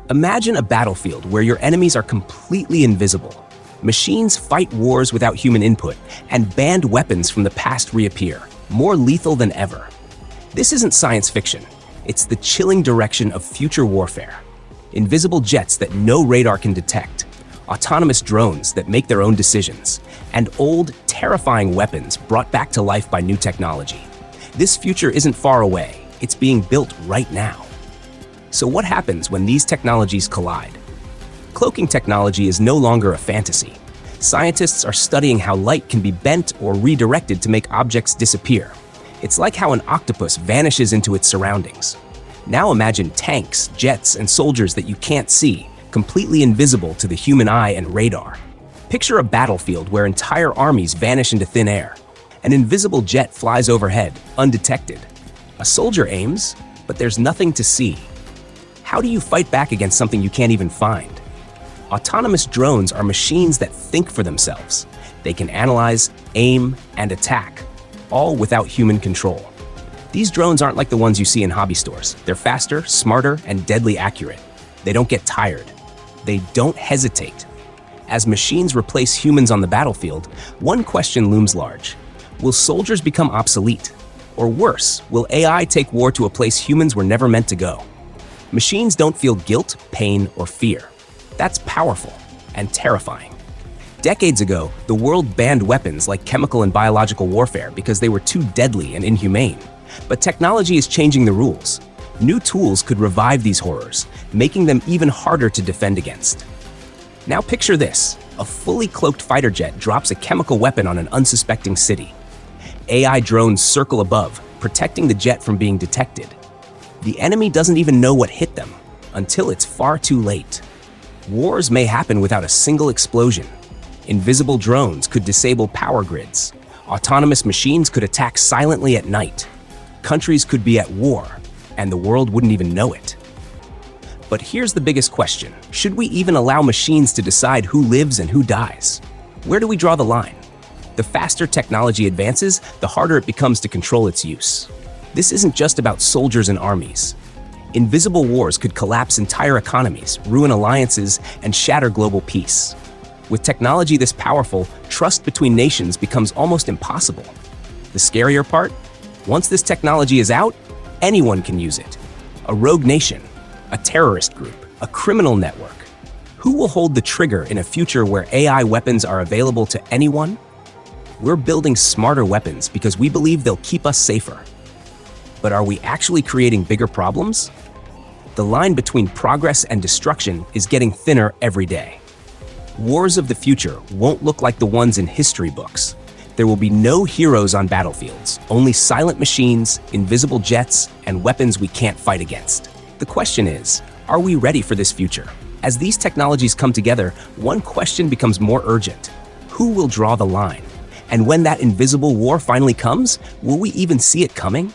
Imagine a battlefield where your enemies are completely invisible. Machines fight wars without human input, and banned weapons from the past reappear, more lethal than ever. This isn't science fiction. It's the chilling direction of future warfare. Invisible jets that no radar can detect, autonomous drones that make their own decisions, and old, terrifying weapons brought back to life by new technology. This future isn't far away. It's being built right now. So what happens when these technologies collide? Cloaking technology is no longer a fantasy. Scientists are studying how light can be bent or redirected to make objects disappear. It's like how an octopus vanishes into its surroundings. Now imagine tanks, jets, and soldiers that you can't see, completely invisible to the human eye and radar. Picture a battlefield where entire armies vanish into thin air. An invisible jet flies overhead, undetected. A soldier aims, but there's nothing to see. How do you fight back against something you can't even find? Autonomous drones are machines that think for themselves. They can analyze, aim, and attack, all without human control. These drones aren't like the ones you see in hobby stores. They're faster, smarter, and deadly accurate. They don't get tired. They don't hesitate. As machines replace humans on the battlefield, one question looms large. Will soldiers become obsolete? Or worse, will AI take war to a place humans were never meant to go? Machines don't feel guilt, pain, or fear. That's powerful and terrifying. Decades ago, the world banned weapons like chemical and biological warfare because they were too deadly and inhumane. But technology is changing the rules. New tools could revive these horrors, making them even harder to defend against. Now picture this. A fully cloaked fighter jet drops a chemical weapon on an unsuspecting city. AI drones circle above, protecting the jet from being detected. The enemy doesn't even know what hit them until it's far too late. Wars may happen without a single explosion. Invisible drones could disable power grids. Autonomous machines could attack silently at night. Countries could be at war, and the world wouldn't even know it. But here's the biggest question. Should we even allow machines to decide who lives and who dies? Where do we draw the line? The faster technology advances, the harder it becomes to control its use. This isn't just about soldiers and armies. Invisible wars could collapse entire economies, ruin alliances, and shatter global peace. With technology this powerful, trust between nations becomes almost impossible. The scarier part? Once this technology is out, anyone can use it. A rogue nation, a terrorist group, a criminal network. Who will hold the trigger in a future where AI weapons are available to anyone? We're building smarter weapons because we believe they'll keep us safer. But are we actually creating bigger problems? The line between progress and destruction is getting thinner every day. Wars of the future won't look like the ones in history books. There will be no heroes on battlefields, only silent machines, invisible jets, and weapons we can't fight against. The question is, are we ready for this future? As these technologies come together, one question becomes more urgent. Who will draw the line? And when that invisible war finally comes, will we even see it coming?